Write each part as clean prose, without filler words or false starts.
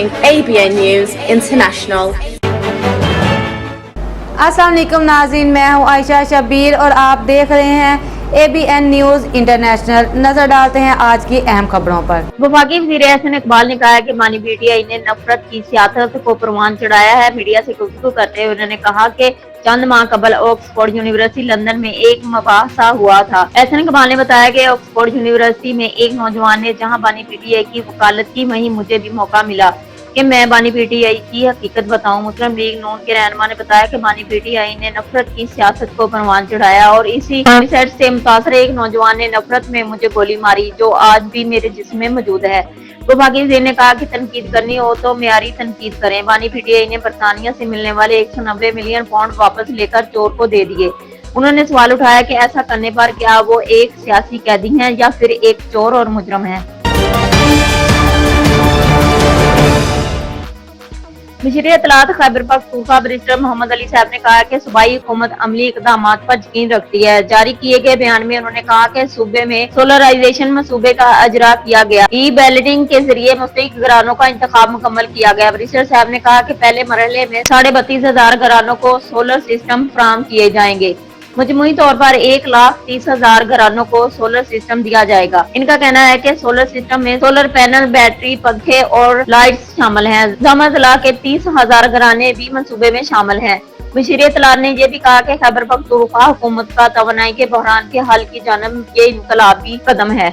ABN News International. अस्सलाम वालेकुम नाज़रीन, मैं हूँ आयशा शबीर और आप देख रहे हैं ABN न्यूज़ इंटरनेशनल। नजर डालते हैं आज की अहम खबरों पर। वफाकी वज़ीर एहसन इकबाल ने कहा है कि मानी पीटीआई ने नफरत की सियासत को परवान चढ़ाया है। मीडिया से गुफ्तगू करते हुए उन्होंने कहा कि चंद माह कबल ऑक्सफोर्ड यूनिवर्सिटी लंदन में एक मुबाहसा हुआ था। एहसन इकबाल ने बताया कि ऑक्सफोर्ड यूनिवर्सिटी में एक नौजवान ने जहां बानी पीटीआई की वकालत की, वहीं मुझे भी मौका मिला कि मैं बानी पीटीआई की हकीकत बताऊं। मुस्लिम लीग नून के रहनुमा ने बताया कि बानी पीटीआई ने नफरत की सियासत को परवान चढ़ाया और इसी रिसर्च से मुतासर एक नौजवान ने नफरत में मुझे गोली मारी, जो आज भी मेरे जिस्म में मौजूद है। वफाकी वज़ीर ने कहा कि तनकीद करनी हो तो मेयारी तनकीद करें। बानी पीटीआई ने बरतानिया से मिलने वाले 190 मिलियन पाउंड वापस लेकर चोर को दे दिए। उन्होंने सवाल उठाया कि ऐसा करने पर क्या वो एक सियासी कैदी है या फिर एक चोर और मुजरम है। वज़ीर इत्तलात खैबर पख्तूनख्वा बैरिस्टर मोहम्मद अली साहब ने कहा कि सूबाई हुकूमत अमली इक़दामात पर यकीन रखती है। जारी किए गए बयान में उन्होंने कहा कि सूबे में सोलराइजेशन मंसूबे का अजरा किया गया, ई बैलेटिंग के जरिए मुस्तहिक घरानों का इंतखाब मुकम्मल किया गया। बैरिस्टर साहब ने कहा कि पहले मरहले में 32,500 घरानों को सोलर सिस्टम फराहम किए जाएंगे। मजमूई तौर पर 1,30,000 घरानों को सोलर सिस्टम दिया जाएगा। इनका कहना है कि सोलर सिस्टम में सोलर पैनल, बैटरी, पंखे और लाइट्स शामिल हैं। जमा के 30,000 घराने भी मंसूबे में शामिल हैं। वज़ीर इत्तलात ने यह भी कहा कि खैबर पख्तूनख्वा हुकूमत का तवानाई के बहरान के हल की जानब ये इनकलाबी कदम है।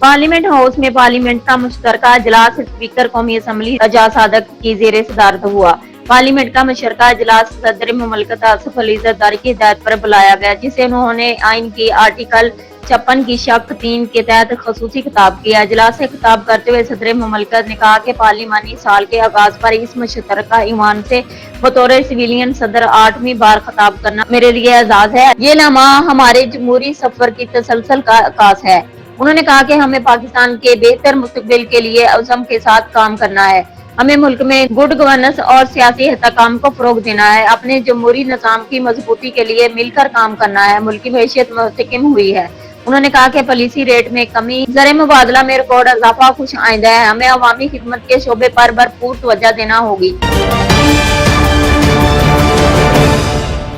पार्लियामेंट हाउस में पार्लियामेंट का मुश्तरका इजलास स्पीकर कौमी असम्बली एजाज सादक की ज़ेरे सदारत हुआ। पार्लियामेंट का मुश्तरका इजलास सदर मुमलकत आसिफ अली ज़रदारी की हिदायत पर बुलाया गया, जिसे उन्होंने आइन की आर्टिकल 56 की शक 3 के तहत खसूसी खिताब किया। इजलास से खिताब करते हुए सदर मुमलकत ने कहा कि पार्लिमानी साल के आगाज पर इस मुश्तरका ईवान से बतौर सिविलियन सदर 8वीं बार खिताब करना मेरे लिए एजाज है। ये लम्हा हमारे जमहूरी सफर की तसलसल का आगाज है। उन्होंने कहा कि हमें पाकिस्तान के बेहतर मुस्तकबिल के लिए अज़म के साथ काम करना है। हमें मुल्क में गुड गवर्नेंस और सियासी इहतकाम को फरोग देना है। अपने जमहूरी निज़ाम की मजबूती के लिए मिलकर काम करना है। मुल्क की मईशत मुस्तहकम हुई है। उन्होंने कहा कि पॉलिसी रेट में कमी, ज़र मुबादला में रिकॉर्ड इजाफा खुश आइंदा है। हमें अवामी खिदमत के शोबे पर भरपूर तवज्जो देना होगी।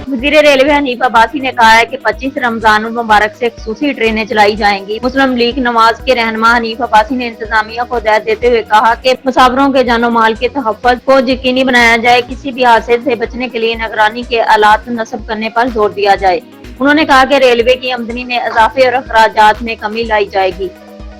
वज़ीर रेलवे हनीफ अब्बासी ने कहा है कि 25 रमजान मुबारक से खसूसी ट्रेनें चलाई जाएंगी। मुस्लिम लीग नवाज के रहनुमा हनीफ अब्बासी ने इंतजामिया को हिदायत देते हुए कहा कि मुसाफिरों के जानो माल के तहफ़्फ़ुज़ को यकीनी बनाया जाए। किसी भी हादसे से बचने के लिए निगरानी के आलात नस्ब करने पर जोर दिया जाए। उन्होंने कहा कि रेलवे की आमदनी में इजाफे और अखराजात में कमी लाई जाएगी।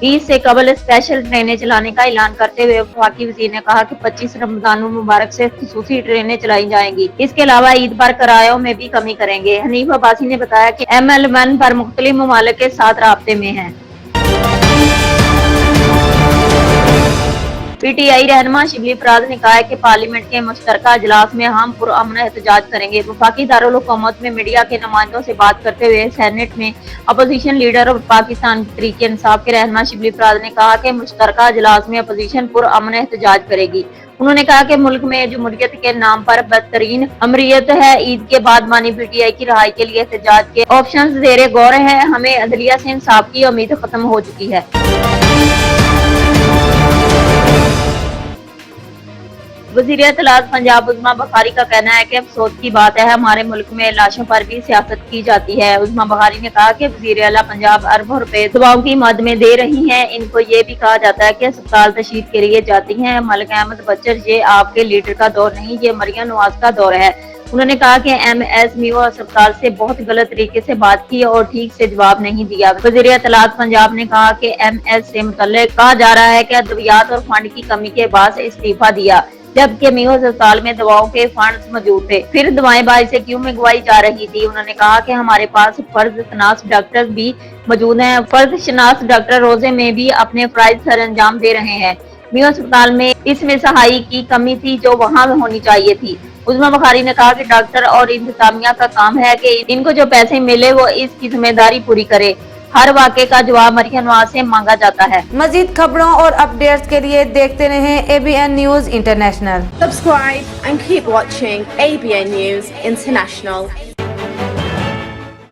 ईद से कबल स्पेशल ट्रेनें चलाने का ऐलान करते हुए वफाकी वज़ीर ने कहा कि 25 रमजान मुबारक से खसूसी ट्रेनें चलाई जाएंगी। इसके अलावा ईद पर किरायों में भी कमी करेंगे। हनीफ अब्बासी ने बताया कि ML1 पर मुख्तलिफ ममालिक के साथ राब्ते में है। पीटीआई रहनुमा शिबली फराज ने कहा है कि पार्लियामेंट के मुश्तरका इजलास में हम पुरअमन एहतजाज करेंगे। वफाकी दारुल हुकूमत में मीडिया के नुमाइंदों से बात करते हुए सेनेट में अपोजिशन लीडर और पाकिस्तान तहरीक इंसाफ के रहनुमा शिबली फराज ने कहा कि मुश्तरका इजलास में अपोजिशन पुरअमन एहतजाज करेगी। उन्होंने कहा कि मुल्क में जमहूरियत के नाम पर बदतरीन अमरीत है। ईद के बाद बानी पीटीआई की रहाई के लिए एहतजाज के ऑप्शन ज़ेरे गौर है। हमें अदलिया से इंसाफ की उम्मीद खत्म हो चुकी है। वज़ीर इत्तलात पंजाब उज़मा बुखारी का कहना है कि अफसोस की बात है हमारे मुल्क में लाशों पर भी सियासत की जाती है। उज़मा बुखारी ने कहा कि वज़ीर आला पंजाब अरबों रुपए दवाओं की मद में दे रही हैं। इनको ये भी कहा जाता है कि अस्पताल तशरीफ के लिए जाती हैं। मलिक अहमद बच्चर, ये आपके लीडर का दौर नहीं, ये मरियम नवाज का दौर है। उन्होंने कहा कि MS अस्पताल से बहुत गलत तरीके से बात की और ठीक से जवाब नहीं दिया। वज़ीर इत्तलात पंजाब ने कहा कि MS से मुतल्लिक़ कहा जा रहा है कि अद्वियात और फंड की कमी के बाद इस्तीफा दिया, जबकि मीहोज अस्पताल में दवाओं के फंड्स मौजूद थे, फिर दवाएं बाहर से क्यों मंगवाई जा रही थी। उन्होंने कहा कि हमारे पास फर्ज शनास डॉक्टर भी मौजूद हैं। फर्ज शनास डॉक्टर रोजे में भी अपने फराइज सर अंजाम दे रहे हैं। मीहोज अस्पताल में इसमें सहाई की कमी थी जो वहाँ होनी चाहिए थी। उज़मा बुखारी ने कहा कि डॉक्टर और इंतजामिया का काम है कि इनको जो पैसे मिले वो इसकी जिम्मेदारी पूरी करे। हर वाक़े का जवाब मरियम नवाज से मांगा जाता है। मजीद खबरों और अपडेट्स के लिए देखते रहें ABN news international. Subscribe and keep watching ABN News International.